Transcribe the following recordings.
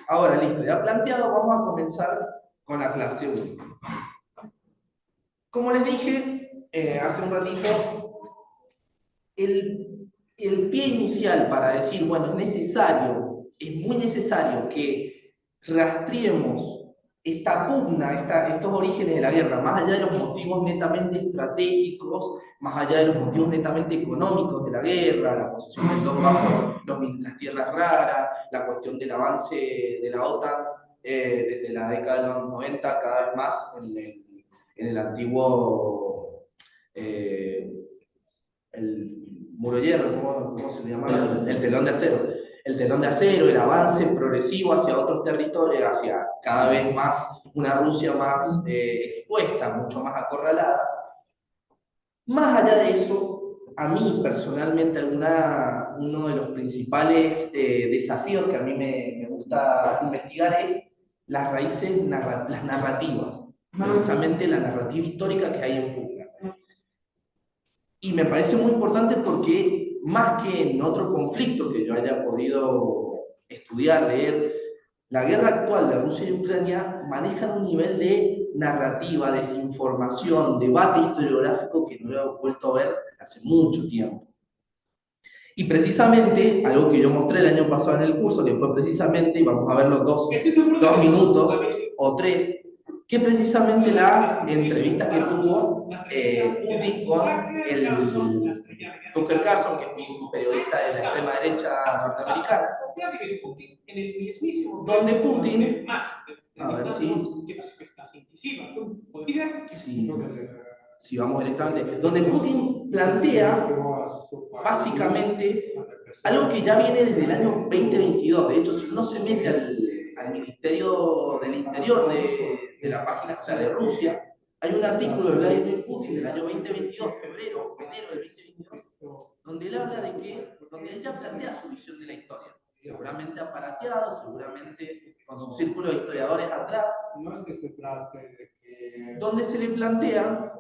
Ahora, listo, ya planteado, vamos a comenzar con la clase 1. Como les dije hace un ratito, el pie inicial para decir, bueno, es necesario, es muy necesario que rastreemos esta pugna, estos orígenes de la guerra, más allá de los motivos netamente estratégicos, más allá de los motivos netamente económicos de la guerra, la posesión del Don bajo las tierras raras, la cuestión del avance de la OTAN desde la década de los 90 cada vez más en el antiguo eh, el muro de hierro, ¿cómo se le llama? El telón de acero. El telón de acero, el avance progresivo hacia otros territorios, hacia cada vez más una Rusia más expuesta, mucho más acorralada. Más allá de eso, a mí personalmente uno de los principales desafíos que a mí me gusta investigar es las raíces, las narrativas, precisamente la narrativa histórica que hay en Pugna. Y me parece muy importante porque más que en otro conflicto que yo haya podido estudiar, leer, la guerra actual de Rusia y Ucrania maneja un nivel de narrativa, desinformación, debate historiográfico que no he vuelto a ver hace mucho tiempo. Y precisamente, algo que yo mostré el año pasado en el curso, que fue precisamente, y vamos a ver los dos minutos o tres, que precisamente la entrevista que tuvo Putin con el Tucker Carlson, que es un periodista de la extrema derecha norteamericana, donde Putin, a ver si vamos directamente, donde Putin plantea básicamente algo que ya viene desde el año 2022. De hecho, si uno se mete al Ministerio del Interior de la página oficial de Rusia, hay un artículo de Vladimir Putin del año 2022, enero del 2022, donde él habla donde él ya plantea su visión de la historia. Seguramente aparateado, seguramente con su círculo de historiadores atrás, donde se le plantea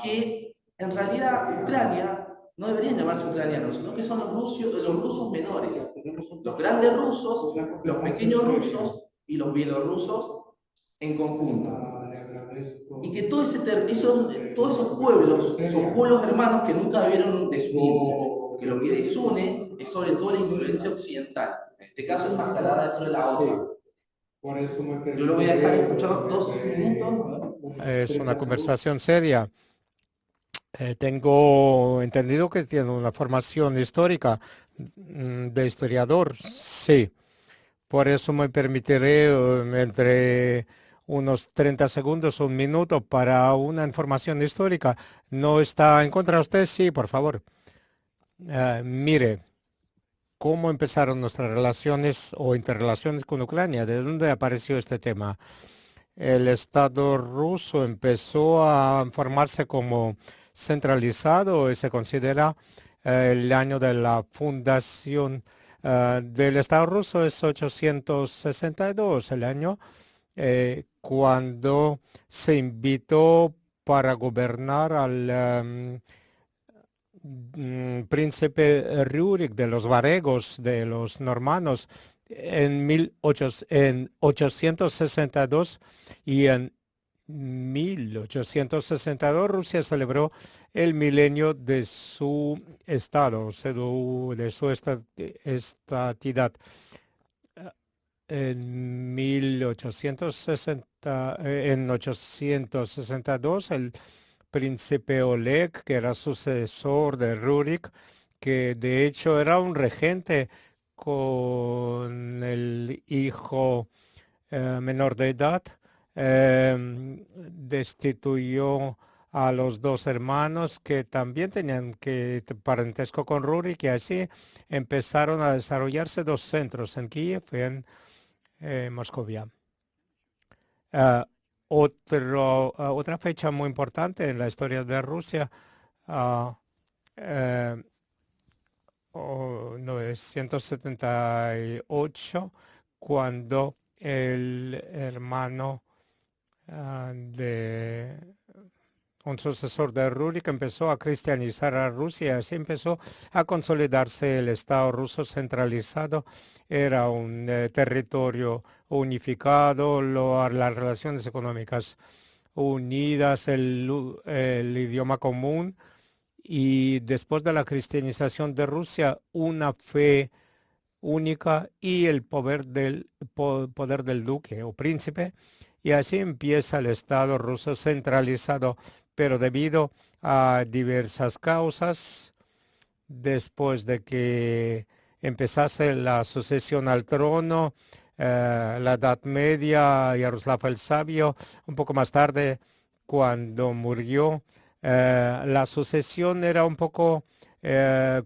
que en realidad Ucrania no deberían llamarse ucranianos, sino que son los rusos menores, los grandes rusos, los pequeños rusos y los bielorrusos en conjunto. Y que todos esos pueblos son pueblos hermanos que nunca debieron desunirse, que lo que desune es sobre todo la influencia occidental, en este caso enmascarada dentro de la OTAN. Yo lo voy a dejar escuchar 2 minutos. Es una conversación seria. Tengo entendido que tiene una formación histórica de historiador. Sí, por eso me permitiré entre unos 30 segundos o un minuto para una información histórica. ¿No está en contra de usted? Sí, por favor. Mire, ¿cómo empezaron nuestras relaciones o interrelaciones con Ucrania? ¿De dónde apareció este tema? El Estado ruso empezó a formarse como centralizado y se considera el año de la fundación del Estado ruso es 862, el año cuando se invitó para gobernar al príncipe Rurik de los varegos, de los normanos, en 862 y en 1862 Rusia celebró el milenio de su estado, de su estatidad. En 862, el príncipe Oleg, que era sucesor de Rurik, que de hecho era un regente con el hijo menor de edad, destituyó a los dos hermanos que también tenían parentesco con Rurik y así empezaron a desarrollarse dos centros en Kiev y en Moscovia. Ah, otra fecha muy importante en la historia de Rusia, ah, eh, 978, cuando el hermano de un sucesor de Rurik, empezó a cristianizar a Rusia y así empezó a consolidarse el Estado ruso centralizado. Era un territorio unificado, las relaciones económicas unidas, el idioma común y después de la cristianización de Rusia, una fe única y el poder del duque o príncipe. Y así empieza el Estado ruso centralizado, pero debido a diversas causas, después de que empezase la sucesión al trono, la Edad Media, Yaroslav el Sabio, un poco más tarde, cuando murió, la sucesión era un poco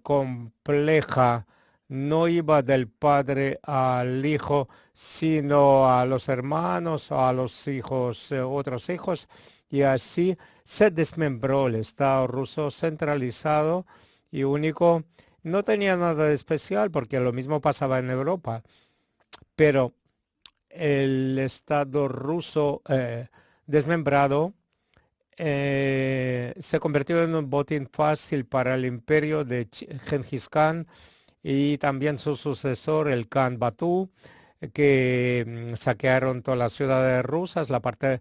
compleja. No iba del padre al hijo, sino a los hermanos o a los hijos, otros hijos, y así se desmembró el Estado ruso centralizado y único. No tenía nada de especial porque lo mismo pasaba en Europa, pero el Estado ruso desmembrado se convirtió en un botín fácil para el imperio de Genghis Khan y también su sucesor, el Khan Batu, que saquearon todas las ciudades rusas, la parte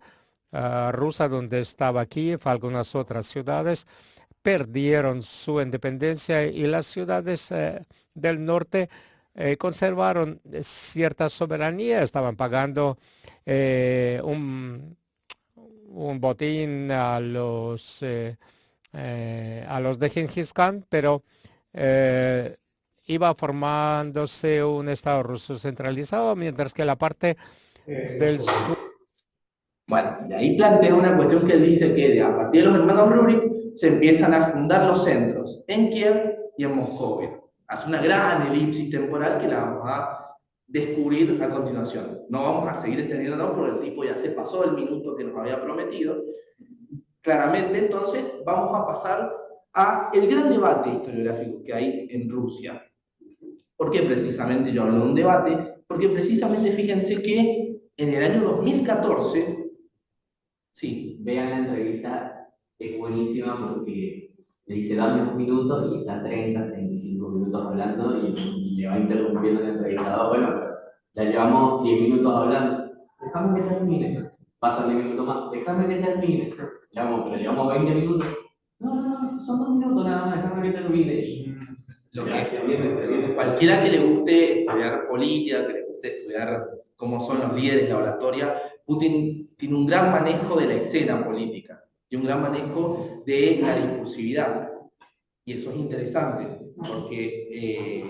rusa donde estaba Kiev, algunas otras ciudades, perdieron su independencia y las ciudades del norte conservaron cierta soberanía, estaban pagando un botín a los de Genghis Khan, pero eh, iba formándose un Estado ruso centralizado, mientras que la parte del sur. Bueno, de ahí plantea una cuestión que él dice que a partir de los hermanos Rurik se empiezan a fundar los centros en Kiev y en Moscovia. Hace una gran elipsis temporal que la vamos a descubrir a continuación. No vamos a seguir extendiéndonos porque el tipo ya se pasó el minuto que nos había prometido. Claramente, entonces, vamos a pasar a el gran debate historiográfico que hay en Rusia. ¿Por qué precisamente yo hablo de un debate? Porque precisamente fíjense que en el año 2014, sí, Vean la entrevista, es buenísima porque le dice dame un minuto y está 30, 35 minutos hablando y le va interrumpiendo el entrevistador. Bueno, pero ya llevamos 10 minutos hablando. Déjame que termine. Pasan 10 minutos más. Déjame que termine. Pero llevamos 20 minutos. No, son 2 minutos nada más. Déjame que termine. Y cualquiera que le guste estudiar política, que le guste estudiar cómo son los líderes, la oratoria, Putin tiene un gran manejo de la escena política y un gran manejo de la discursividad. Y eso es interesante, porque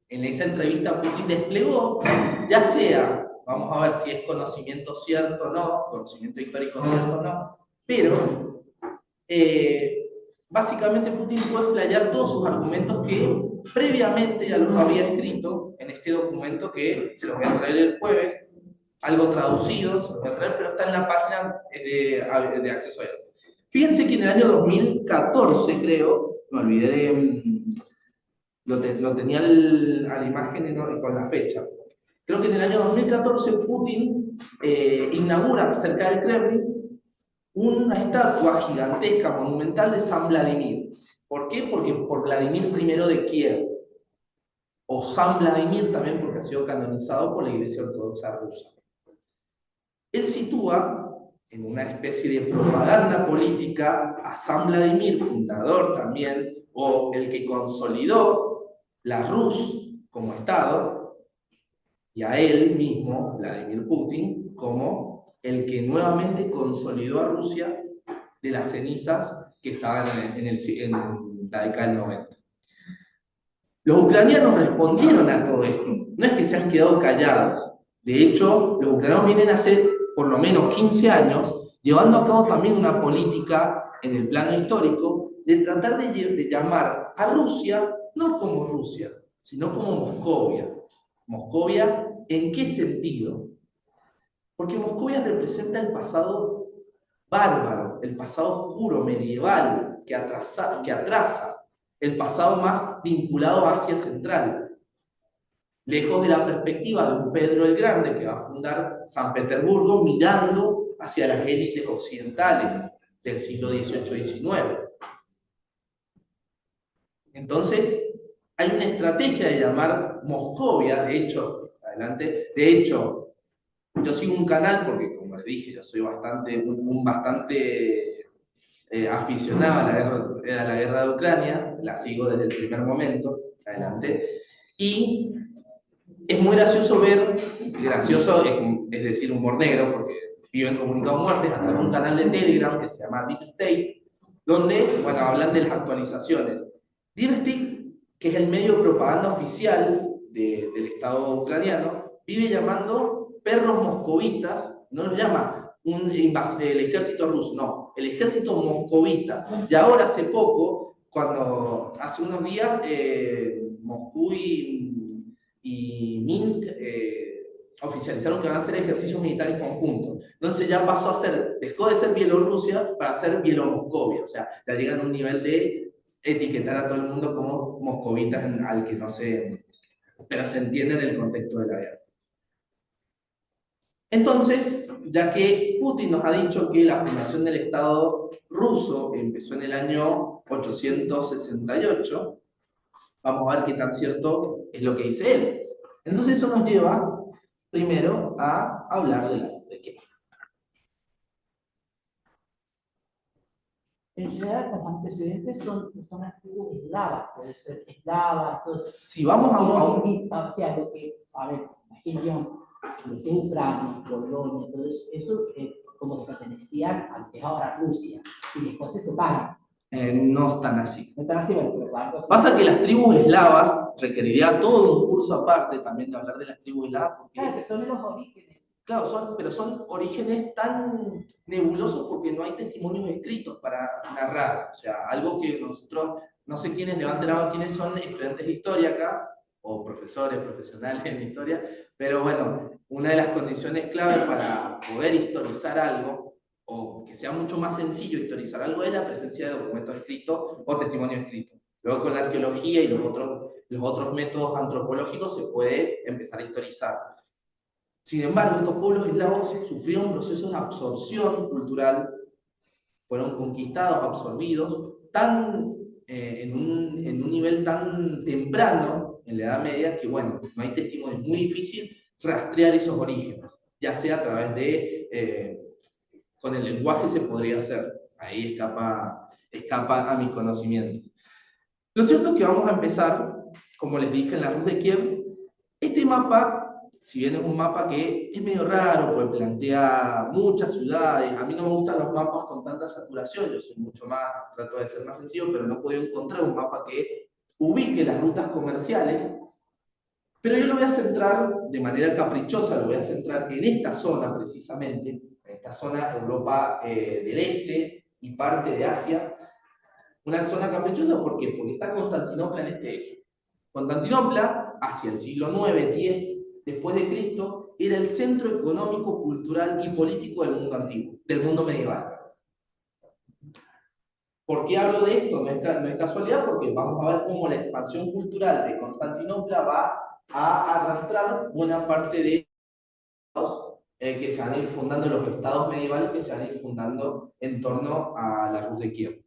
en esa entrevista Putin desplegó, ya sea, vamos a ver si es conocimiento cierto o no, conocimiento histórico cierto o no, pero básicamente Putin puede explayar todos sus argumentos que previamente ya los había escrito en este documento que se los voy a traer el jueves, algo traducido, se los voy a traer, pero está en la página de acceso a él. Fíjense que en el año 2014, creo, me olvidé de... lo tenía a la imagen con la fecha. Creo que en el año 2014 Putin inaugura cerca del Kremlin una estatua gigantesca, monumental de San Vladimir. ¿Por qué? Porque por Vladimir I de Kiev, o San Vladimir también porque ha sido canonizado por la Iglesia Ortodoxa rusa. Él sitúa en una especie de propaganda política a San Vladimir, fundador también, o el que consolidó la Rus como Estado, y a él mismo, Vladimir Putin, como el que nuevamente consolidó a Rusia de las cenizas que estaban en la década del 90. Los ucranianos respondieron a todo esto, no es que se han quedado callados. De hecho, los ucranianos vienen hace por lo menos 15 años llevando a cabo también una política en el plano histórico de tratar de llamar a Rusia no como Rusia, sino como Moscovia. ¿Moscovia en qué sentido? Porque Moscovia representa el pasado bárbaro, el pasado oscuro, medieval, que atrasa el pasado más vinculado a Asia Central, lejos de la perspectiva de un Pedro el Grande que va a fundar San Petersburgo mirando hacia las élites occidentales. del siglo XVIII-XIX. Entonces, hay una estrategia de llamar Moscovia, de hecho, adelante, de hecho, yo sigo un canal porque, como les dije, yo soy bastante aficionado a la guerra de Ucrania, la sigo desde el primer momento, adelante, y es muy gracioso ver, gracioso es decir, humor negro, porque viven comunicados muertes a través de un canal de Telegram que se llama Deep State, donde, bueno, hablan de las actualizaciones. Deep State, que es el medio de propaganda oficial del Estado ucraniano, vive llamando perros moscovitas, no los llama el ejército ruso, no, el ejército moscovita. Y ahora hace poco, hace unos días, Moscú y Minsk oficializaron que van a hacer ejercicios militares conjuntos. Entonces ya pasó a ser, dejó de ser Bielorrusia para ser Bielomoscovia. O sea, ya llegan a un nivel de etiquetar a todo el mundo como moscovitas al que no se... pero se entiende en el contexto de la guerra. Entonces, ya que Putin nos ha dicho que la fundación del Estado ruso empezó en el año 868, vamos a ver qué tan cierto es lo que dice él. Entonces eso nos lleva primero a hablar de qué. En general, los antecedentes son antiguos eslavas, puede ser eslava, entonces... Si vamos o sea, lo que, a ver, imagino yo, lo que es Ucrania, Polonia, todo eso como que pertenecían antes ahora a Rusia, y después se separan. No están así. No están así, pero algo así. Pasa que las tribus eslavas requeriría todo un curso aparte también de hablar de las tribus eslavas. Porque, claro, que son los orígenes. Claro, pero son orígenes tan nebulosos porque no hay testimonios escritos para narrar. O sea, algo que nosotros, no sé quiénes levanten la mano, quiénes son estudiantes de historia acá, o profesores, profesionales en historia, pero bueno, una de las condiciones clave para poder historizar algo, o que sea mucho más sencillo historizar algo, es la presencia de documentos escritos o testimonios escritos. Luego con la arqueología y los otros métodos antropológicos se puede empezar a historizar. Sin embargo, estos pueblos eslavos sufrieron procesos de absorción cultural, fueron conquistados, absorbidos, en un nivel tan temprano en la Edad Media que, bueno, no hay testimonio, es muy difícil rastrear esos orígenes, ya sea a través de, con el lenguaje se podría hacer, ahí escapa a mis conocimientos. Lo cierto es que vamos a empezar, como les dije en la Rus de Kiev, este mapa, si bien es un mapa que es medio raro, pues plantea muchas ciudades, a mí no me gustan los mapas con tanta saturación, yo soy mucho más, trato de ser más sencillo, pero no he podido encontrar un mapa que ubique las rutas comerciales, pero yo lo voy a centrar de manera caprichosa, lo voy a centrar en esta zona precisamente, en esta zona Europa del Este y parte de Asia, una zona caprichosa, ¿por qué? Porque está Constantinopla en este eje. Constantinopla, hacia el siglo IX, X después de Cristo, era el centro económico, cultural y político del mundo antiguo, del mundo medieval. ¿Por qué hablo de esto? No es casualidad, porque vamos a ver cómo la expansión cultural de Constantinopla va a arrastrar buena parte de que se van a ir fundando, los estados medievales que se van a ir fundando en torno a la Rus de Kiev.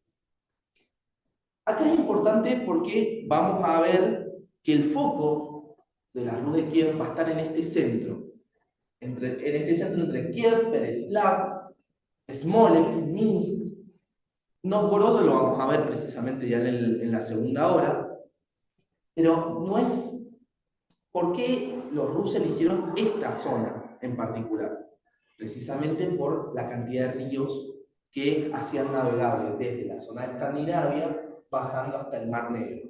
Acá es importante porque vamos a ver que el foco de la Rus de Kiev va a estar en este centro, entre Kiev, Pereslav, Smolensk, Minsk. Novgorod lo vamos a ver precisamente ya en la segunda hora, pero no es por qué los rusos eligieron esta zona en particular, precisamente por la cantidad de ríos que hacían navegable desde la zona de Escandinavia bajando hasta el Mar Negro.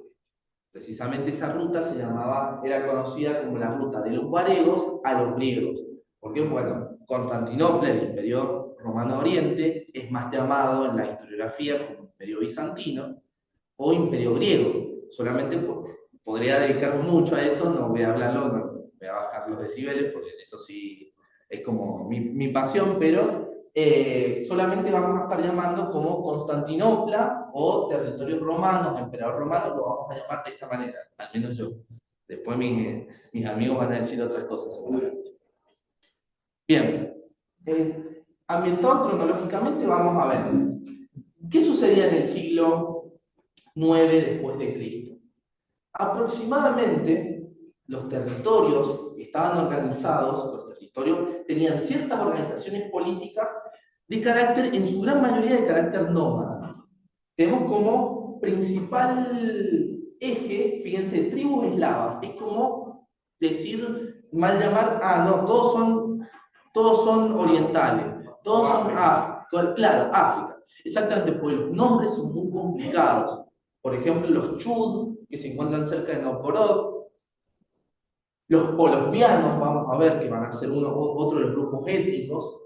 Precisamente esa ruta era conocida como la ruta de los varegos a los griegos. Porque, bueno, Constantinopla, el Imperio Romano Oriente, es más llamado en la historiografía como Imperio Bizantino o Imperio Griego. Solamente podría dedicar mucho a eso, no voy a hablarlo, no, voy a bajar los decibeles, porque eso sí es como mi pasión, pero solamente vamos a estar llamando como Constantinopla o territorios romanos, emperador romano, lo vamos a llamar de esta manera, al menos yo. Después mis amigos van a decir otras cosas seguramente. Bien, ambientado cronológicamente vamos a ver ¿Qué sucedía en el siglo IX después de Cristo? Aproximadamente los territorios estaban organizados, los territorios tenían ciertas organizaciones políticas de carácter, en su gran mayoría de carácter nómada. Tenemos como principal eje, fíjense, tribus eslavas. Es como decir, mal llamar, no, todos son orientales, todos son claro, África. Exactamente, porque los nombres son muy complicados. Por ejemplo, los Chud, que se encuentran cerca de Novgorod, los polosvianos, vamos a ver que van a ser otro de los grupos étnicos.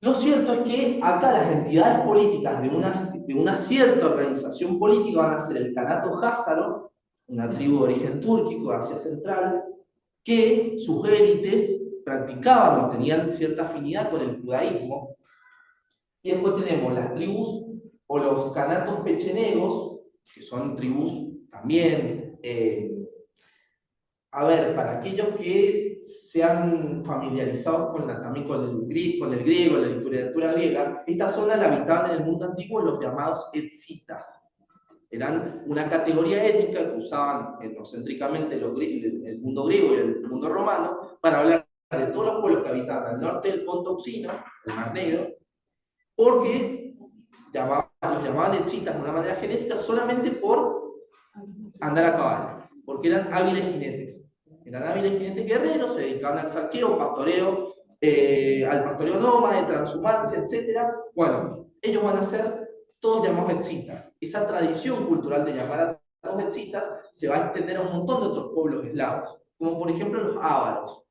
Lo cierto es que acá las entidades políticas de una cierta organización política van a ser el Kanato Házaro, una tribu de origen túrquico de Asia Central, que sus élites practicaban o tenían cierta afinidad con el judaísmo. Y después tenemos las tribus o los canatos pechenegos, que son tribus también, para aquellos que se han familiarizado también con el griego, la literatura griega, esta zona la habitaban en el mundo antiguo los llamados etzitas. Eran una categoría étnica que usaban etnocéntricamente el mundo griego y el mundo romano para hablar de todos los pueblos que habitaban al norte del Ponto Euxino, el Mar Negro, porque los llamaban etzitas de una manera genética solamente por andar a caballo, porque eran hábiles jinetes. Eran hábiles jinetes guerreros, se dedicaban al saqueo, pastoreo, al pastoreo nómade, transhumancia, etc. Bueno, ellos van a ser todos llamados etzitas. Esa tradición cultural de llamar a los etzitas se va a extender a un montón de otros pueblos eslavos, como por ejemplo los ávaros.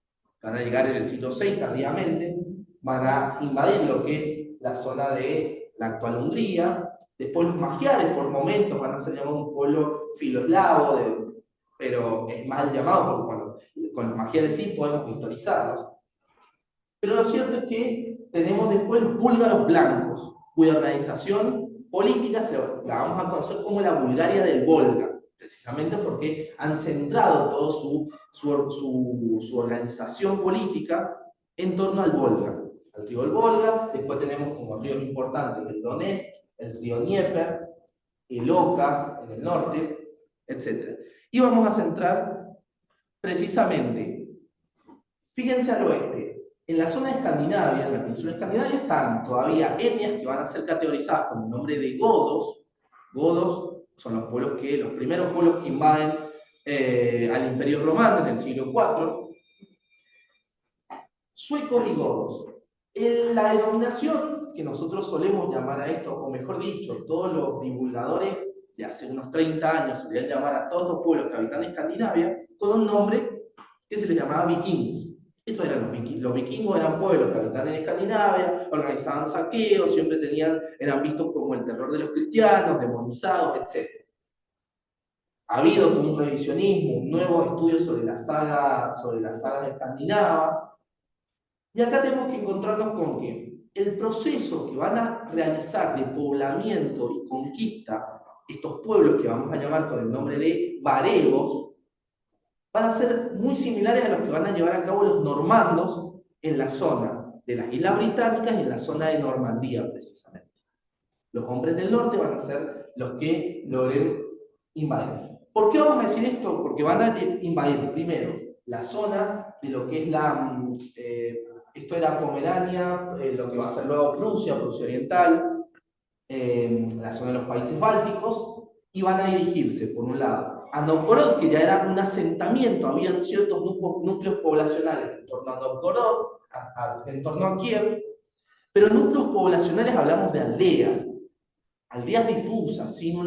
Van a llegar en el siglo VI tardíamente, van a invadir lo que es la zona de la actual Hungría. Después los magiares por momentos van a ser llamados un pueblo filoeslavo, pero es mal llamado porque con los magiares sí podemos historizarlos. Pero lo cierto es que tenemos después los búlgaros blancos, cuya organización política la vamos a conocer como la Bulgaria del Volga, precisamente porque han centrado toda su organización política en torno al Volga, al río del Volga. Después tenemos como ríos importantes el Donetsk, el río Dnieper, el Oka en el norte, etc. Y vamos a centrar precisamente, fíjense al oeste, en la zona de Escandinavia, en la península de Escandinavia, están todavía etnias que van a ser categorizadas con el nombre de godos. Godos son los primeros pueblos que invaden al Imperio Romano en el siglo IV. Suecos y godos. La denominación que nosotros solemos llamar a esto, o mejor dicho, todos los divulgadores de hace unos 30 años solían llamar a todos los pueblos que habitan Escandinavia con un nombre que se les llamaba vikingos. Eso eran los vikingos. Los vikingos eran pueblos que habitaban en Escandinavia, organizaban saqueos, siempre eran vistos como el terror de los cristianos, demonizados, etc. Ha habido todo un revisionismo, un nuevo estudio sobre las sagas escandinavas. Y acá tenemos que encontrarnos con que el proceso que van a realizar de poblamiento y conquista estos pueblos que vamos a llamar con el nombre de varegos, van a ser muy similares a los que van a llevar a cabo los normandos en la zona de las Islas Británicas y en la zona de Normandía, precisamente. Los hombres del norte van a ser los que logren invadir. ¿Por qué vamos a decir esto? Porque van a invadir, primero, la zona de lo que es esto era Pomerania, lo que va a ser luego Prusia Oriental, la zona de los países bálticos, y van a dirigirse, por un lado, a Novgorod, que ya era un asentamiento, había ciertos núcleos poblacionales en torno a Novgorod, en torno a Kiev, pero núcleos poblacionales hablamos de aldeas difusas, sin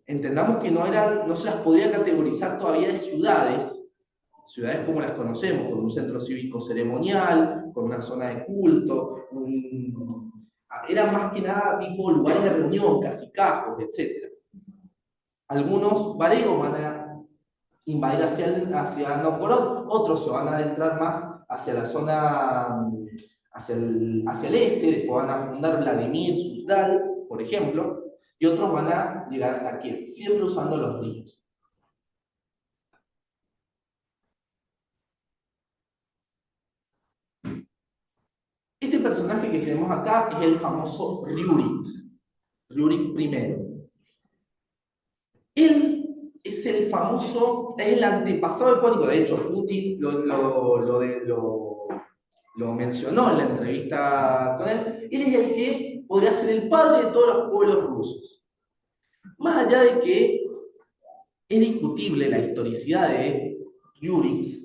entendamos que no se las podría categorizar todavía de ciudades como las conocemos, con un centro cívico ceremonial, con una zona de culto, eran más que nada tipo lugares de reunión, cacicazgos, etc. Algunos varegos van a invadir hacia Novgorod, otros se van a adentrar más hacia la zona, hacia el este, después van a fundar Vladimir, Suzdal, por ejemplo, y otros van a llegar hasta Kiev, siempre usando los ríos. Este personaje que tenemos acá es el famoso Riurik, Riurik I. Él es el famoso, es el antepasado epónico, de hecho Putin lo mencionó en la entrevista con él. Él es el que podría ser el padre de todos los pueblos rusos. Más allá de que es discutible la historicidad de Riurik,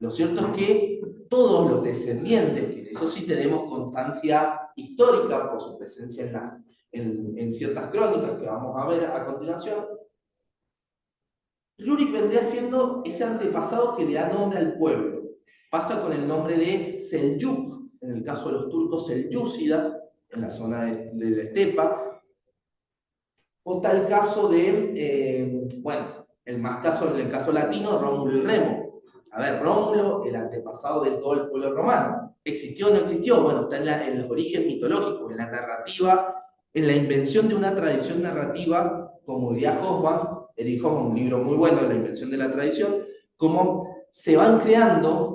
lo cierto es que todos los descendientes, que eso sí tenemos constancia histórica por su presencia en ciertas crónicas que vamos a ver a continuación, Riurik vendría siendo ese antepasado que le da nombre al pueblo. Pasa con el nombre de Seljuk, en el caso de los turcos selyúcidas, en la zona de la estepa. O está el caso de, en el caso latino, Rómulo y Remo. A ver, Rómulo, el antepasado de todo el pueblo romano. ¿Existió o no existió? Bueno, está en los orígenes mitológicos, en la narrativa, en la invención de una tradición narrativa, como diría Hoffman, Eric Hoffman, un libro muy bueno de la invención de la tradición, cómo se van creando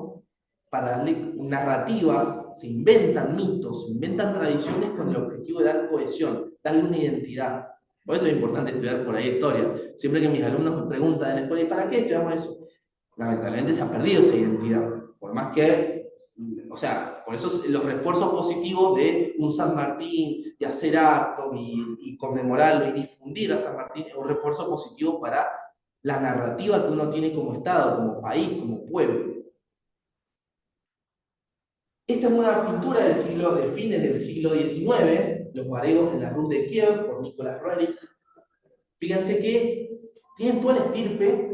para darle narrativas, se inventan mitos, se inventan tradiciones con el objetivo de dar cohesión, darle una identidad. Por eso es importante estudiar por ahí historia. Siempre que mis alumnos me preguntan en la escuela, ¿y para qué estudiamos eso? Lamentablemente se ha perdido esa identidad. Por más que, o sea, por eso los refuerzos positivos de un San Martín, y hacer actos, y conmemorarlo, y difundir a San Martín, es un refuerzo positivo para la narrativa que uno tiene como Estado, como país, como pueblo. Esta es una pintura de fines del siglo XIX, los varegos en la Rus de Kiev, por Nicolás Roerich. Fíjense que tienen toda la estirpe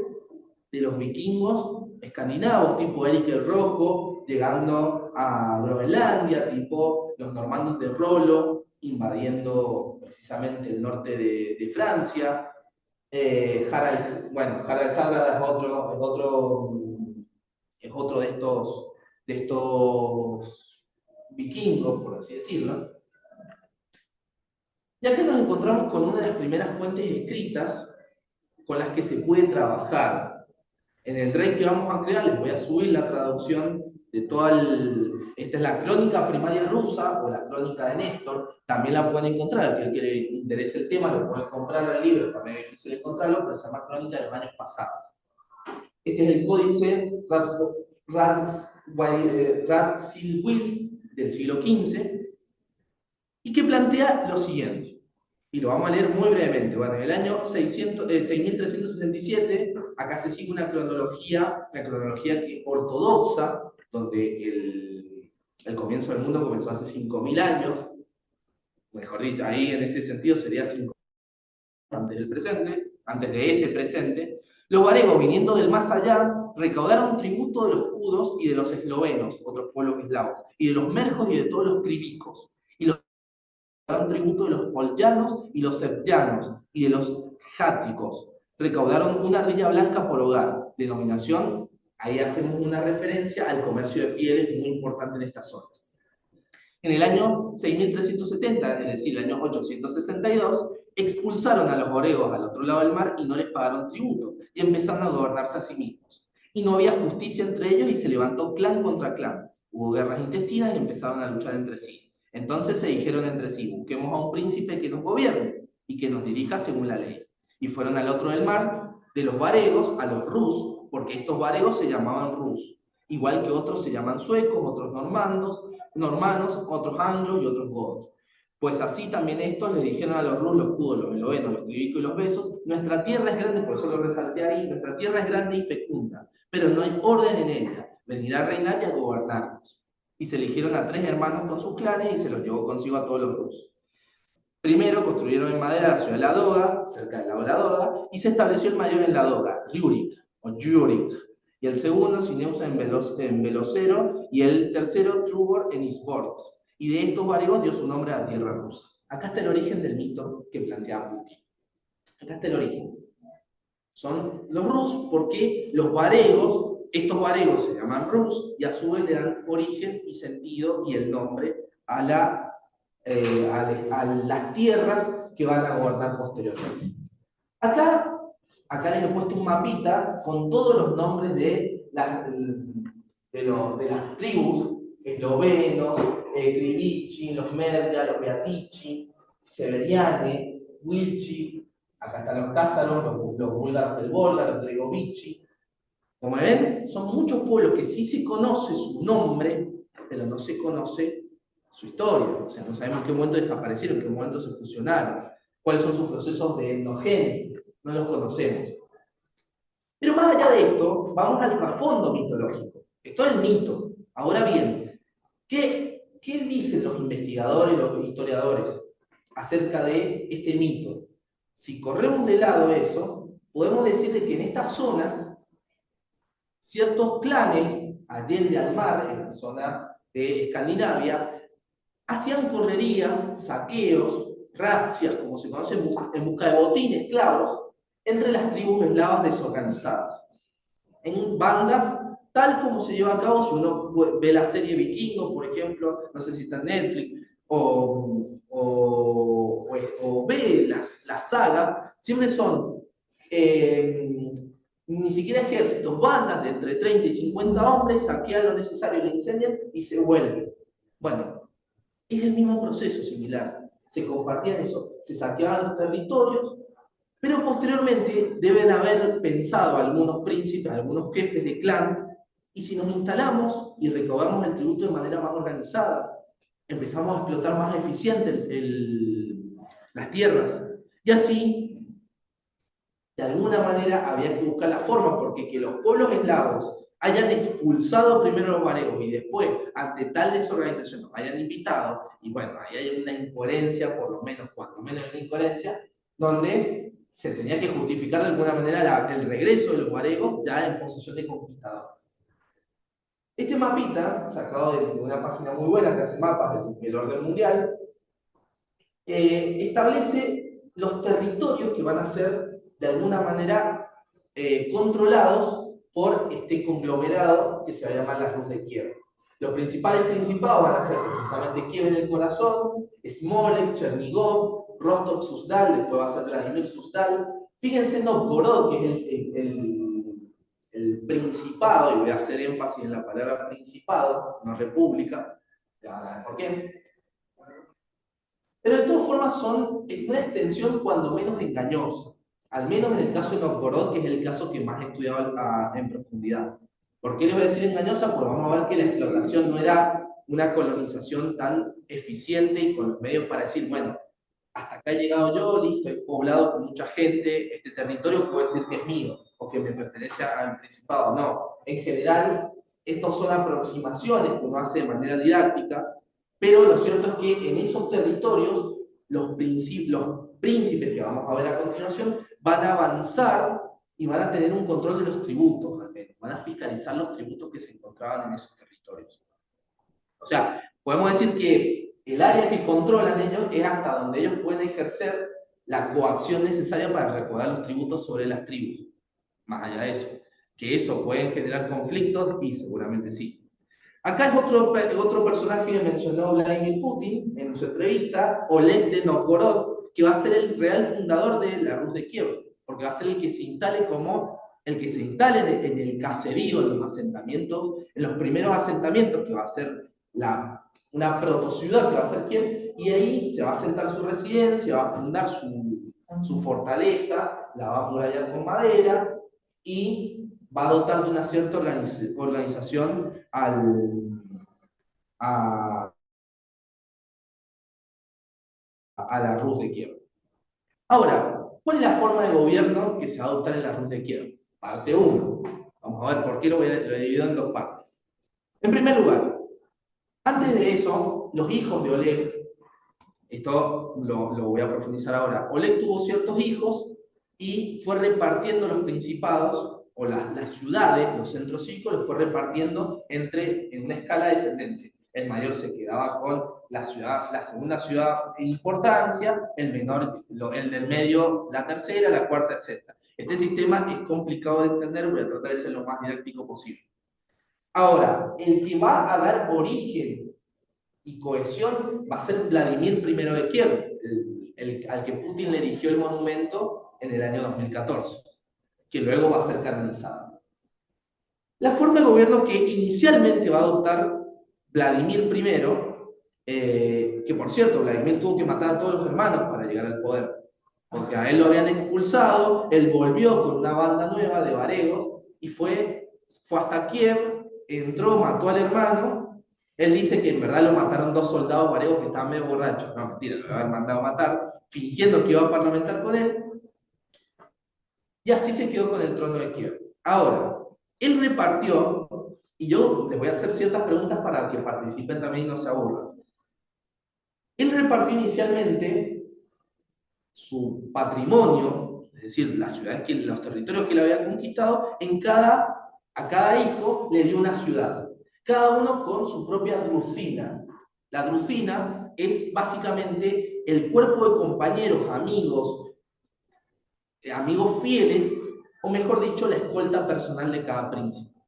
de los vikingos escandinavos, tipo Eric el Rojo, llegando a Groenlandia, tipo los normandos de Rollo, invadiendo precisamente el norte de Francia. Harald Hardrada es otro de estos vikingos, por así decirlo. Ya que nos encontramos con una de las primeras fuentes escritas con las que se puede trabajar. En el Drake que vamos a crear, les voy a subir la traducción de esta es la crónica primaria rusa, o la crónica de Néstor, también la pueden encontrar, el que le interese el tema lo pueden comprar al libro, también es difícil encontrarlo, pero se llama Crónica de los años pasados. Este es el códice Radziwiłł del siglo XV, y que plantea lo siguiente, y lo vamos a leer muy brevemente. Bueno, en el año 6367, acá se sigue una cronología ortodoxa, donde el comienzo del mundo comenzó hace 5000 años, mejor dicho, ahí en ese sentido sería 5000 antes de ese presente. Los varegos, viniendo del más allá, recaudaron tributo de los judos y de los eslovenos, otros pueblos eslavos, y de los merjos y de todos los cribicos, y los recaudaron tributo de los polyanos y los septianos, y de los játicos. Recaudaron una ardilla blanca por hogar, denominación, ahí hacemos una referencia al comercio de pieles muy importante en estas zonas. En el año 6370, es decir, el año 862, expulsaron a los varegos al otro lado del mar y no les pagaron tributo, y empezaron a gobernarse a sí mismos. Y no había justicia entre ellos y se levantó clan contra clan. Hubo guerras intestinas y empezaron a luchar entre sí. Entonces se dijeron entre sí, busquemos a un príncipe que nos gobierne y que nos dirija según la ley. Y fueron al otro del mar, de los varegos a los rus, porque estos varegos se llamaban rus, igual que otros se llaman suecos, otros normanos, otros anglos y otros godos. Pues así también estos le dijeron a los rus, los judos, los eslovenos, los cribicos y los besos, nuestra tierra es grande, por eso lo resalté ahí, nuestra tierra es grande y fecunda, pero no hay orden en ella, venirá a reinar y a gobernarnos. Y se eligieron a 3 hermanos con sus clanes y se los llevó consigo a todos los rus. Primero construyeron en madera la ciudad de Ladoga, cerca del lago de Ladoga, y se estableció el mayor en Ladoga, Riurik, o Jurik, y el segundo, Sineusa en Velocero, y el tercero, Trubor en Isports. Y de estos varegos dio su nombre a la tierra rusa. Acá está el origen del mito que plantea Putin. Acá está el origen. Son los rus porque los varegos, estos varegos se llaman rus, y a su vez le dan origen y sentido y el nombre a las tierras que van a gobernar posteriormente. Acá les he puesto un mapita con todos los nombres de las tribus, eslovenos, Krivichi, los Merga, los Beatici, Severiane, Wilchi, acá están los cázaros, los búlgaros del Volga, los Dregovici. Como ven, son muchos pueblos que sí se conoce su nombre, pero no se conoce su historia. O sea, no sabemos en qué momento desaparecieron, en qué momento se fusionaron, cuáles son sus procesos de etnogénesis, no los conocemos. Pero más allá de esto, vamos al trasfondo mitológico. Esto es el mito. Ahora bien, ¿qué dicen los investigadores y los historiadores acerca de este mito? Si corremos de lado eso, podemos decir que en estas zonas ciertos clanes, allende al mar, en la zona de Escandinavia, hacían correrías, saqueos, razzias, como se conoce, en busca de botín, esclavos, entre las tribus eslavas desorganizadas, en bandas, tal como se lleva a cabo si uno ve la serie Vikingos, por ejemplo, no sé si está en Netflix, o ve la saga, siempre son ni siquiera ejércitos, bandas de entre 30 y 50 hombres, saquean lo necesario, lo incendian y se vuelven. Bueno, es el mismo proceso similar. Se compartían eso, se saqueaban los territorios, pero posteriormente deben haber pensado algunos príncipes, algunos jefes de clan, y si nos instalamos y recaudamos el tributo de manera más organizada, empezamos a explotar más eficiente las tierras, y así de alguna manera había que buscar la forma, porque que los pueblos eslavos hayan expulsado primero a los varegos y después, ante tal desorganización, nos hayan invitado, y bueno, ahí hay una incoherencia, por lo menos, cuando menos una incoherencia, donde se tenía que justificar de alguna manera el regreso de los varegos ya en posición de conquistadores. Este mapita, sacado de una página muy buena que hace mapas del orden mundial, establece los territorios que van a ser de alguna manera controlados por este conglomerado que se va a llamar la Rus de Kiev. Los principales principados van a ser precisamente Kiev en el corazón, Smolensk, Chernigov, Rostov, Suzdal, después va a ser Vladimir Suzdal. Fíjense en Novgorod, que es el principado, y voy a hacer énfasis en la palabra principado, no república, ya van a ver por qué. Pero de todas formas es una extensión cuando menos engañosa, al menos en el caso de Novgorod, que es el caso que más he estudiado en profundidad. ¿Por qué les voy a decir engañosa? Pues vamos a ver que la explotación no era una colonización tan eficiente y con los medios para decir, bueno, hasta acá he llegado yo, listo, he poblado con mucha gente, este territorio puedo decir que es mío o que me pertenece al principado. No, en general, estos son aproximaciones que uno hace de manera didáctica, pero lo cierto es que en esos territorios los príncipes que vamos a ver a continuación van a avanzar y van a tener un control de los tributos, al menos. Van a fiscalizar los tributos que se encontraban en esos territorios. O sea, podemos decir que el área que controlan ellos es hasta donde ellos pueden ejercer la coacción necesaria para recaudar los tributos sobre las tribus. Más allá de eso. Que eso puede generar conflictos y seguramente sí. Acá es otro personaje que mencionó Vladimir Putin en su entrevista, Oleg de Novgorod, que va a ser el real fundador de la Rus de Kiev, porque va a ser el que se instale en el caserío, en los asentamientos, en los primeros asentamientos, que va a ser una protociudad que va a ser Kiev, y ahí se va a asentar su residencia, va a fundar su fortaleza, la va a amurallar con madera, y va a dotar de una cierta organización a la Rus de Kiev. Ahora, ¿cuál es la forma de gobierno que se va a adoptar en la Rus de Kiev? Parte 1. Vamos a ver por qué lo he dividido en dos partes. En primer lugar, antes de eso, los hijos de Oleg, esto lo voy a profundizar ahora, Oleg tuvo ciertos hijos y fue repartiendo los principados o las ciudades, los centros cívicos, los fue repartiendo en una escala descendente. El mayor se quedaba con la segunda ciudad en importancia, el menor, el del medio, la tercera, la cuarta, etc. Este sistema es complicado de entender, voy a tratar de ser lo más didáctico posible. Ahora, el que va a dar origen y cohesión va a ser Vladimir I de Kiev, al que Putin le erigió el monumento en el año 2014, que luego va a ser canonizado. La forma de gobierno que inicialmente va a adoptar Vladimir I que por cierto, Vladimir tuvo que matar a todos los hermanos para llegar al poder, porque a él lo habían expulsado, él volvió con una banda nueva de varegos y fue hasta Kiev, entró, mató al hermano. Él dice que en verdad lo mataron dos soldados varegos que estaban medio borrachos, no, mentira, lo habían mandado a matar, fingiendo que iba a parlamentar con él, y así se quedó con el trono de Kiev. Ahora, él repartió, y yo les voy a hacer ciertas preguntas para que participen también y no se aburran. Él repartió inicialmente su patrimonio, es decir, las ciudades los territorios que él había conquistado, a cada hijo le dio una ciudad, cada uno con su propia drusina. La drusina es básicamente el cuerpo de compañeros, amigos fieles, o mejor dicho, la escolta personal de cada príncipe.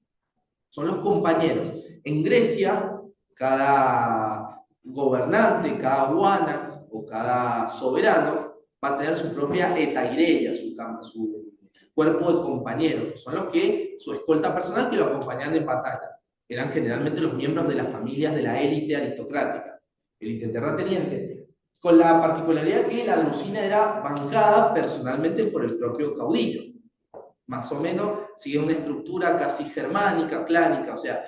Son los compañeros. En Grecia, cada gobernante, cada guanax o cada soberano va a tener su propia etaireia, su cuerpo de compañeros, que son su escolta personal que lo acompañaban en batalla. Eran generalmente los miembros de las familias de la élite aristocrática, élite terrateniente, con la particularidad que la drusina era bancada personalmente por el propio caudillo. Más o menos sigue una estructura casi germánica, clánica, o sea,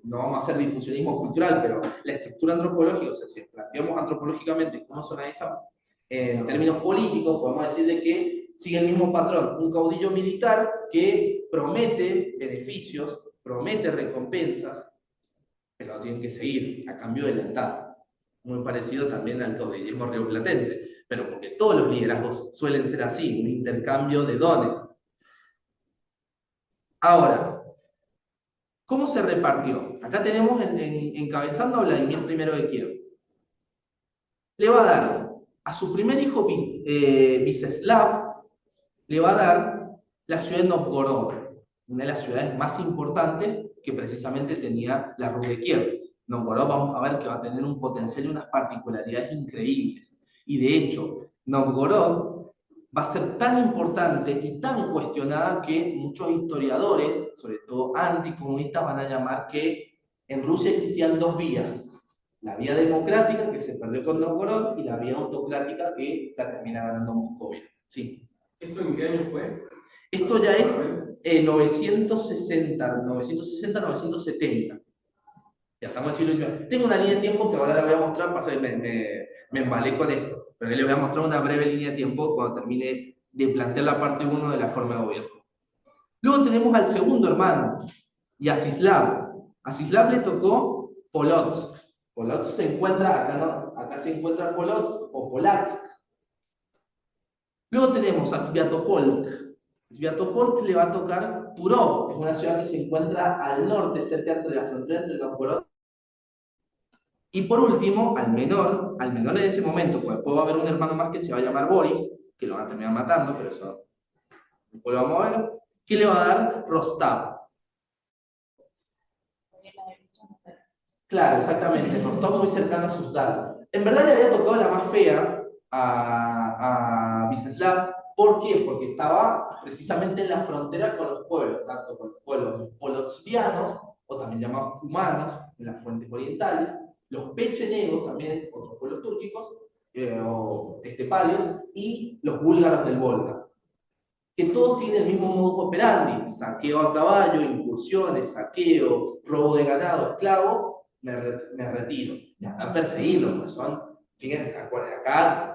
no vamos a hacer difusionismo cultural, pero la estructura antropológica, o sea, si planteamos antropológicamente cómo se organiza en términos políticos, podemos decir de que sigue el mismo patrón, un caudillo militar que promete beneficios, promete recompensas, pero lo tienen que seguir a cambio de lealtad. Muy parecido también al caudillismo rioplatense, pero porque todos los liderazgos suelen ser así, un intercambio de dones. Ahora, ¿cómo se repartió? Acá tenemos encabezando a Vladimir I de Kiev. Le va a dar a su primer hijo Viseslav, le va a dar la ciudad de Novgorod, una de las ciudades más importantes que precisamente tenía la Rus de Kiev. Novgorod vamos a ver que va a tener un potencial y unas particularidades increíbles. Y de hecho, Novgorod va a ser tan importante y tan cuestionada que muchos historiadores, sobre todo anticomunistas, van a llamar que en Rusia existían dos vías. La vía democrática, que se perdió con Novgorod, y la vía autocrática, que la termina ganando Moscovia. Sí. ¿Esto en qué año fue? Esto ya es 970. Ya estamos en el siglo XIX. Tengo una línea de tiempo que ahora la voy a mostrar, para que me embalé con esto. Pero les voy a mostrar una breve línea de tiempo cuando termine de plantear la parte 1 de la forma de gobierno. Luego tenemos al segundo hermano, Yazislav. A Yazislav le tocó Polotsk. Polotsk se encuentra, acá se encuentra Polotsk o Polotsk. Luego tenemos a Sviatopolk. Sviatopolk le va a tocar Turov, es una ciudad que se encuentra al norte, cerca entre la frontera entre Novgorod. Y por último, al menor en ese momento, pues después va a haber un hermano más que se va a llamar Boris, que lo van a terminar matando, pero eso después lo vamos a ver, que le va a dar Rostov. Claro, exactamente, Rostov muy cercano a Suzdal. En verdad le había tocado la más fea a Viseslav. ¿Por qué? Porque estaba precisamente en la frontera con los pueblos, tanto con los pueblos polotskianos, o también llamados cumanos, en las fuentes orientales, los pechenegos, también otros pueblos túrquicos, o esteparios, y los búlgaros del Volga, que todos tienen el mismo modus operandi: saqueo a caballo, incursiones, saqueo, robo de ganado, esclavo, me retiro. Y acá perseguirlos, pues fíjense, acá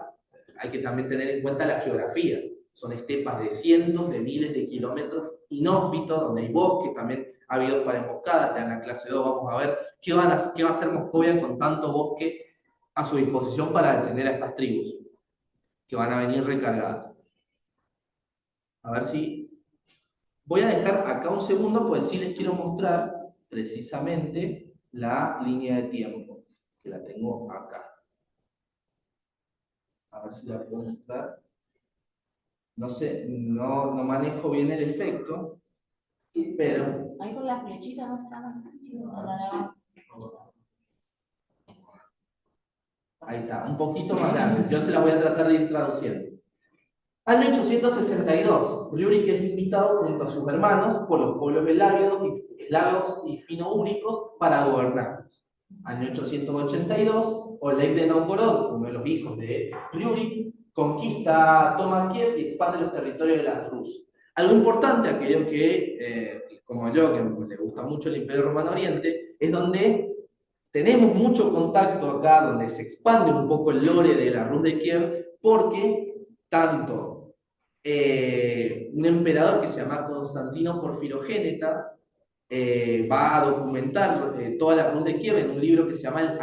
hay que también tener en cuenta la geografía. Son estepas de cientos, de miles de kilómetros inhóspitos, donde hay bosques, también ha habido para emboscadas. Ya en la clase 2 vamos a ver qué va a hacer Moscovia con tanto bosque a su disposición para detener a estas tribus, que van a venir recargadas. A ver si... Voy a dejar acá un segundo, pues sí les quiero mostrar precisamente la línea de tiempo, que la tengo acá. A ver si la puedo mostrar. No sé, no manejo bien el efecto, pero... Ahí con las flechitas no está más. Ahí está, un poquito más grande. Yo se la voy a tratar de ir traduciendo. Año 862, Rúrik es invitado junto a sus hermanos por los pueblos eslavos y finoúricos para gobernarlos. Año 882, Oleg de Novgorod, uno de los hijos de Yuri, conquista, toma Kiev y expande los territorios de las Rus. Algo importante, aquellos que, como yo, que le gusta mucho el Imperio Romano Oriente, es donde tenemos mucho contacto acá, donde se expande un poco el lore de la Rus de Kiev, porque tanto un emperador que se llama Constantino Porfirogéneta va a documentar toda la Rus de Kiev en un libro que se llama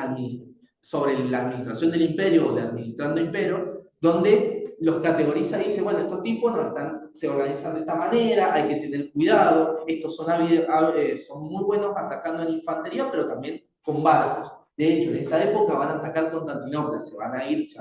sobre la administración del imperio o de Administrando Imperio, donde los categoriza y dice, bueno, estos tipos se organizan de esta manera, hay que tener cuidado, estos son muy buenos atacando en infantería, pero también con barcos. De hecho, en esta época van a atacar Constantinopla, se van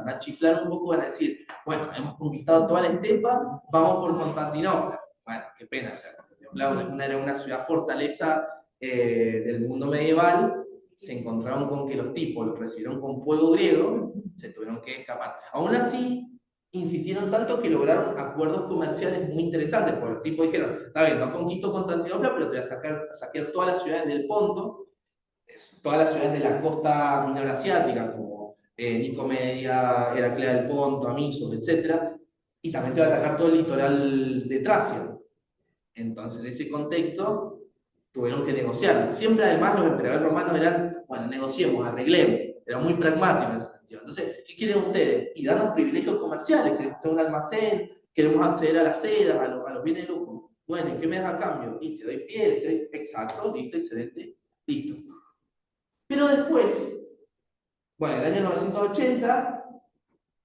a chiflar un poco, van a decir, bueno, hemos conquistado toda la estepa, vamos por Constantinopla. Bueno, qué pena, o sea, Constantinopla era una ciudad fortaleza del mundo medieval, se encontraron con que los tipos los recibieron con fuego griego, se tuvieron que escapar. Aún así, insistieron tanto que lograron acuerdos comerciales muy interesantes, porque los tipos dijeron, está bien, no conquisto Constantinopla, pero te voy a saquear todas las ciudades del Ponto, todas las ciudades de la costa menor asiática, como Nicomedia, Heraclea del Ponto, Amisos, etc. Y también te va a atacar todo el litoral de Tracia. Entonces, en ese contexto, tuvieron que negociar. Siempre, además, los emperadores romanos eran, bueno, negociemos, arreglemos. Era muy pragmático en ese sentido. Entonces, ¿qué quieren ustedes? Y darnos privilegios comerciales. Queremos tener un almacén, queremos acceder a las sedas, a los bienes de lujo. Bueno, ¿y qué me das a cambio? Y te doy piel, exacto, listo, excelente, listo. Pero después, bueno, en el año 980,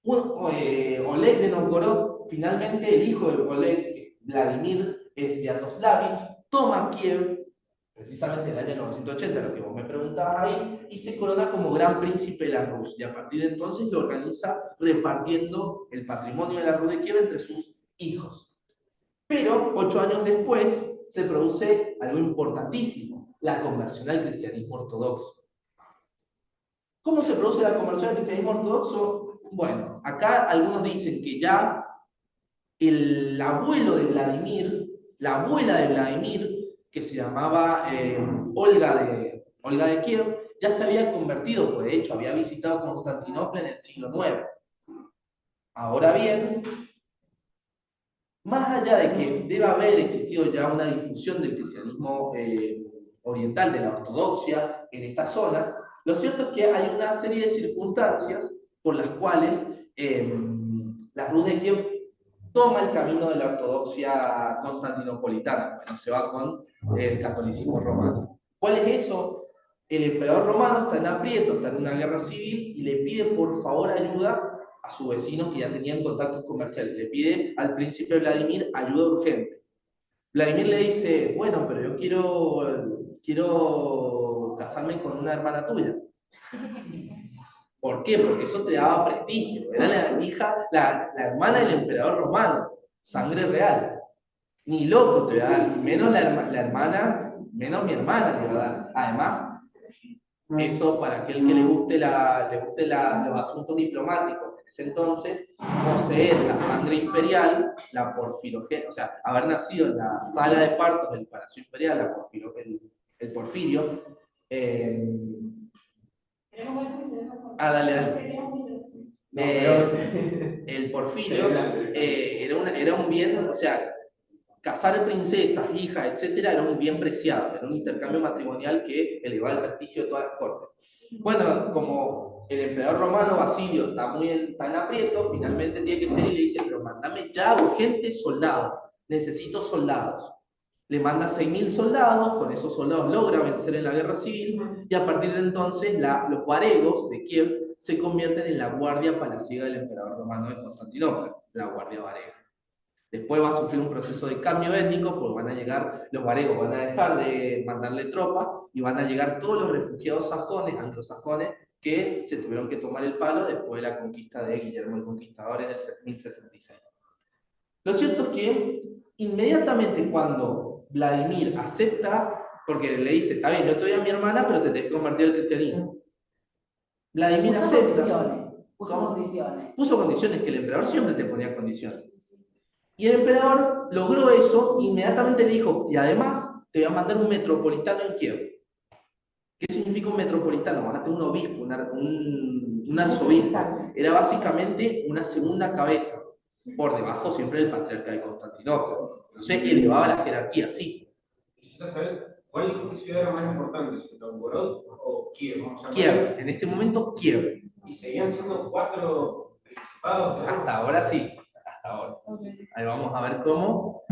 Oleg de Novgorod, finalmente el hijo de Oleg, Vladimir Sviatoslavich, toma Kiev, precisamente en el año 980, lo que vos me preguntabas ahí, y se corona como gran príncipe de la Rus. Y a partir de entonces lo organiza repartiendo el patrimonio de la Rus de Kiev entre sus hijos. Pero 8 años después se produce algo importantísimo, la conversión al cristianismo ortodoxo. ¿Cómo se produce la conversión al cristianismo ortodoxo? Bueno, acá algunos dicen que ya el abuelo de Vladimir, la abuela de Vladimir, que se llamaba Olga de Kiev, ya se había convertido, pues de hecho había visitado Constantinopla en el siglo IX. Ahora bien, más allá de que deba haber existido ya una difusión del cristianismo oriental, de la ortodoxia en estas zonas, lo cierto es que hay una serie de circunstancias por las cuales la Rus de Kiev toma el camino de la ortodoxia constantinopolitana, bueno, se va con el catolicismo romano. ¿Cuál es eso? El emperador romano está en aprieto, está en una guerra civil y le pide por favor ayuda a sus vecinos que ya tenían contactos comerciales. Le pide al príncipe Vladimir ayuda urgente. Vladimir le dice, bueno, pero yo quiero casarme con una hermana tuya. ¿Por qué? Porque eso te daba prestigio. Era la hermana del emperador romano, sangre real. Ni loco te va a dar, menos la hermana, menos mi hermana te va a dar. Además, eso para aquel que le guste los asuntos diplomáticos en ese entonces, poseer la sangre imperial, la porfirogenia, o sea, haber nacido en la sala de partos del Palacio Imperial, el porfirio, dale. El porfirio era un bien, o sea, casar princesas, hijas, etcétera, era un bien preciado, era un intercambio matrimonial que elevaba el prestigio de todas las cortes. Bueno, como el emperador romano Basilio está en aprieto, finalmente tiene que ser y le dice, pero mándame ya urgente soldados, necesito soldados. Le manda 6.000 soldados, con esos soldados logra vencer en la guerra civil, y a partir de entonces los varegos de Kiev se convierten en la guardia palaciega del emperador romano de Constantinopla, la guardia varega. Después va a sufrir un proceso de cambio étnico, porque van a llegar, los varegos van a dejar de mandarle tropas y van a llegar todos los refugiados sajones, anglosajones, que se tuvieron que tomar el palo después de la conquista de Guillermo el Conquistador en el 1066. Lo cierto es que inmediatamente cuando Vladimir acepta, porque le dice, está bien, yo te doy a mi hermana, pero te tenés que convertir al cristianismo. Vladimir acepta. Puso condiciones, que el emperador siempre te ponía condiciones. Y el emperador logró eso, inmediatamente le dijo, y además te voy a mandar un metropolitano en Kiev. ¿Qué significa un metropolitano? Vas a tener un obispo, un arzobispo. Era básicamente una segunda cabeza, por debajo siempre del patriarca de Constantinopla. Entonces elevaba la jerarquía, sí. Quisiera saber cuál ciudad era más importante, si Novgorod o Kiev. Kiev, en este momento Kiev. Y seguían siendo 4 principados. Hasta ahora sí, hasta ahora. Ahí vamos a ver cómo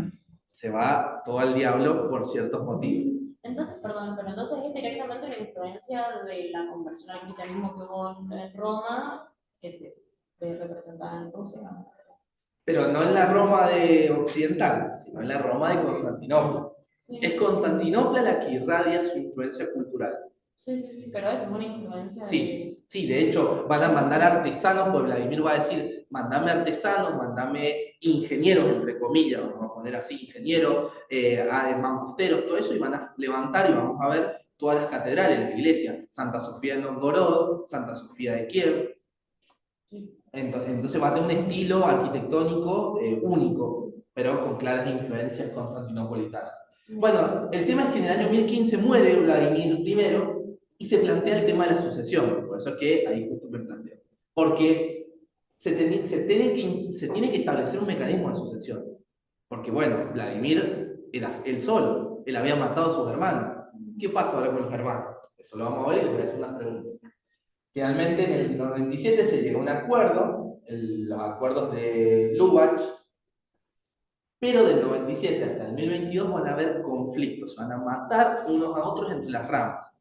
se va todo al diablo por ciertos motivos. Entonces, perdón, pero entonces es directamente una influencia de la conversión al cristianismo que hubo en Roma, que se ve representada en Rusia. Pero no en la Roma de occidental, sino en la Roma de Constantinopla. Sí. Es Constantinopla la que irradia su influencia cultural. Sí, pero es una influencia. Sí, sí, de hecho van a mandar artesanos, pues Vladimir va a decir, mandame artesanos, mandame ingenieros, entre comillas, vamos a poner así, ingenieros, mamposteros, todo eso, y van a levantar y vamos a ver todas las catedrales de la iglesia, Santa Sofía de Novgorod, Santa Sofía de Kiev. Entonces va a tener un estilo arquitectónico único, pero con claras influencias constantinopolitanas. Bueno, el tema es que en el año 1015 muere Vladimir I y se plantea el tema de la sucesión, por eso es que ahí justo me planteo. Porque se tiene que establecer un mecanismo de sucesión. Porque bueno, Vladimir era él solo, él había matado a sus hermanos. ¿Qué pasa ahora con los hermanos? Eso lo vamos a ver y les voy a hacer unas preguntas. Finalmente, en el 97 se llegó a un acuerdo, los acuerdos de Lubach, pero del 97 hasta el 1022 van a haber conflictos, van a matar unos a otros entre las ramas.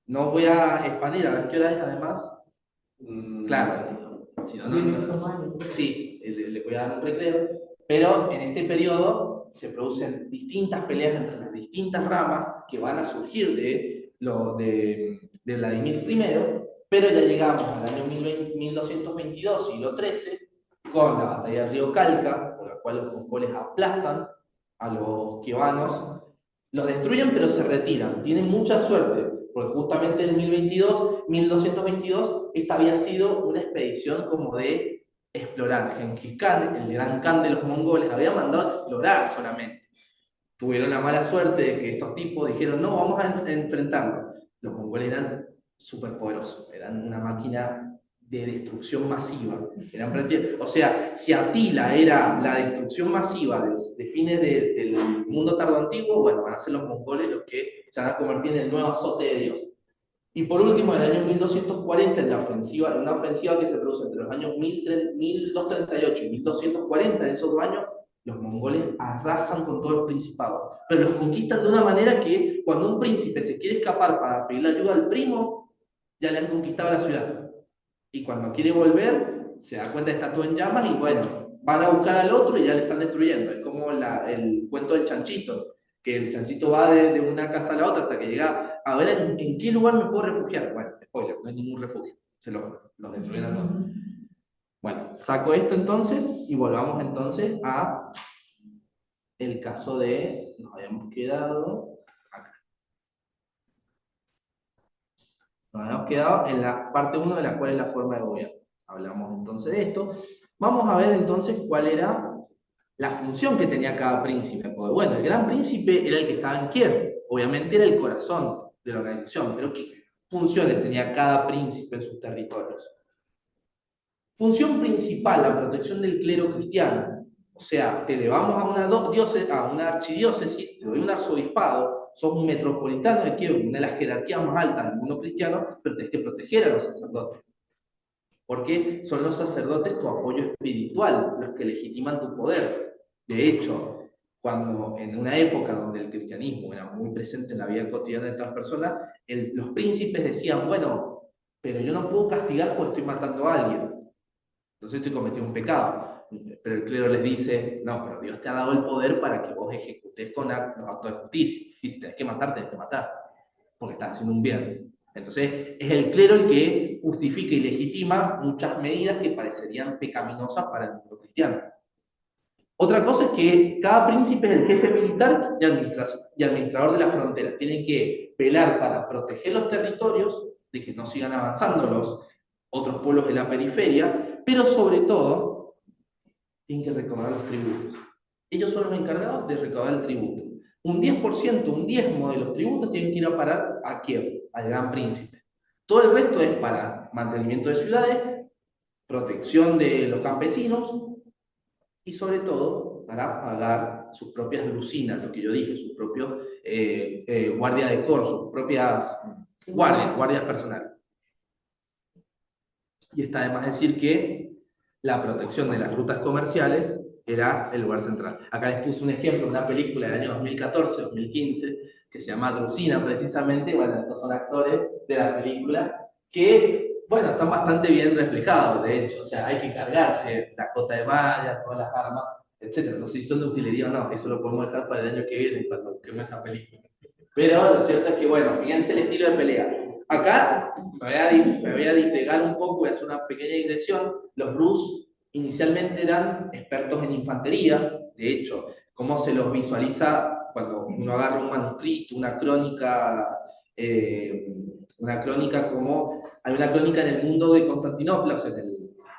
No voy a expandir, a ver qué hora es además. Claro, si no, sí, le voy a dar un recreo, pero en este periodo se producen distintas peleas entre las distintas ramas que van a surgir de Vladimir I, pero ya llegamos al año 1222, siglo XIII, con la batalla del río Calca, por la cual los mongoles aplastan a los kievanos, los destruyen pero se retiran, tienen mucha suerte, porque justamente en 1222, esta había sido una expedición como de explorar. Genghis Khan, el gran Khan de los mongoles, había mandado a explorar solamente. Tuvieron la mala suerte de que estos tipos dijeron, no, vamos a enfrentarnos. Los mongoles eran súper poderosos, eran una máquina de destrucción masiva. O sea, si Atila era la destrucción masiva de fines del mundo tardo antiguo, bueno, van a ser los mongoles los que se van a convertir en el nuevo azote de Dios. Y por último, en el año 1240, en una ofensiva que se produce entre los años 1238 y 1240, en esos 2 años, los mongoles arrasan con todos los principados. Pero los conquistan de una manera que cuando un príncipe se quiere escapar para pedirle ayuda al primo, ya le han conquistado la ciudad. Y cuando quiere volver, se da cuenta que está todo en llamas y bueno, van a buscar al otro y ya le están destruyendo. Es como el cuento del chanchito, que el chanchito va de una casa a la otra hasta que llega a ver en qué lugar me puedo refugiar. Bueno, spoiler, no hay ningún refugio, se los destruyen a todos. Bueno, saco esto entonces y volvamos entonces a el caso de, nos habíamos quedado acá. Nos habíamos quedado en la parte 1 de la cual es la forma de gobierno. Hablamos entonces de esto. Vamos a ver entonces cuál era la función que tenía cada príncipe. Porque bueno, el gran príncipe era el que estaba en Kiev. Obviamente era el corazón de la organización. Pero ¿qué funciones tenía cada príncipe en sus territorios? Función principal, la protección del clero cristiano. O sea, te elevamos a una archidiócesis, te doy un arzobispado, sos un metropolitano de Kiev, una de las jerarquías más altas del mundo cristiano, pero tenés que proteger a los sacerdotes. Porque son los sacerdotes tu apoyo espiritual, los que legitiman tu poder. De hecho, cuando en una época donde el cristianismo era muy presente en la vida cotidiana de todas las personas, los príncipes decían, bueno, pero yo no puedo castigar porque estoy matando a alguien. Entonces estoy cometiendo un pecado. Pero el clero les dice, no, pero Dios te ha dado el poder para que vos ejecutes con los actos de justicia. Y si tenés que matar, tenés que matar, porque estás haciendo un bien. Entonces es el clero el que justifica y legitima muchas medidas que parecerían pecaminosas para el mundo cristiano. Otra cosa es que cada príncipe es el jefe militar y administrador de la frontera. Tiene que velar para proteger los territorios, de que no sigan avanzando los otros pueblos de la periferia, pero sobre todo tienen que recaudar los tributos. Ellos son los encargados de recaudar el tributo. un 10%, un diezmo de los tributos tienen que ir a parar a Kiev, al Gran Príncipe. Todo el resto es para mantenimiento de ciudades, protección de los campesinos y sobre todo para pagar sus propias drusinas, lo que yo dije, sus propios guardias de corso, sus propias guardias personales. Y está de más decir que la protección de las rutas comerciales era el lugar central. Acá les puse un ejemplo de una película del año 2014-2015 que se llama Drusina precisamente. Bueno, estos son actores de la película que, bueno, están bastante bien reflejados, de hecho. O sea, hay que cargarse la cota de malla, todas las armas, etc. No sé si son de utilería o no, eso lo podemos dejar para el año que viene cuando busquemos esa película. Pero lo cierto es que, bueno, fíjense el estilo de pelea. Acá me voy a disgregar un poco, voy a hacer una pequeña digresión. Los Rus inicialmente eran expertos en infantería. De hecho, cómo se los visualiza cuando uno agarra un manuscrito, una crónica como... Hay una crónica en el mundo de Constantinopla, o sea,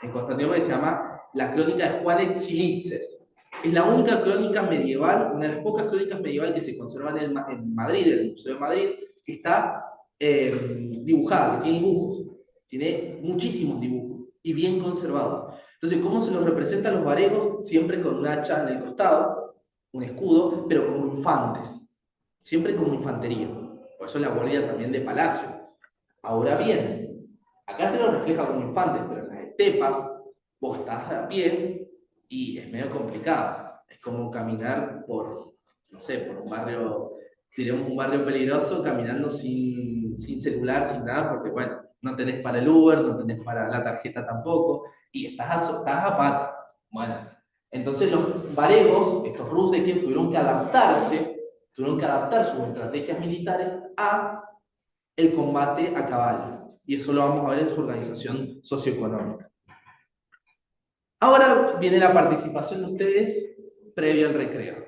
en Constantinopla se llama la crónica de Juan Exilitzes. Es la única crónica medieval, una de las pocas crónicas medievales que se conservan en Madrid, en el Museo de Madrid, que está dibujada, que tiene dibujos, tiene muchísimos dibujos y bien conservados. Entonces, ¿cómo se los representan los varegos? Siempre con un hacha en el costado, un escudo, pero como infantes, siempre como infantería. Por eso la guardia también de palacio. Ahora bien, acá se los refleja como infantes, pero en las estepas vos estás a pie y es medio complicado. Es como caminar por, no sé, por un barrio, diremos un barrio peligroso, caminando sin celular, sin nada, porque bueno, no tenés para el Uber, no tenés para la tarjeta tampoco, y estás a pata. Bueno, entonces los varegos, estos rus de Kiev, tuvieron que adaptar sus estrategias militares a el combate a caballo. Y eso lo vamos a ver en su organización socioeconómica. Ahora viene la participación de ustedes previo al recreo.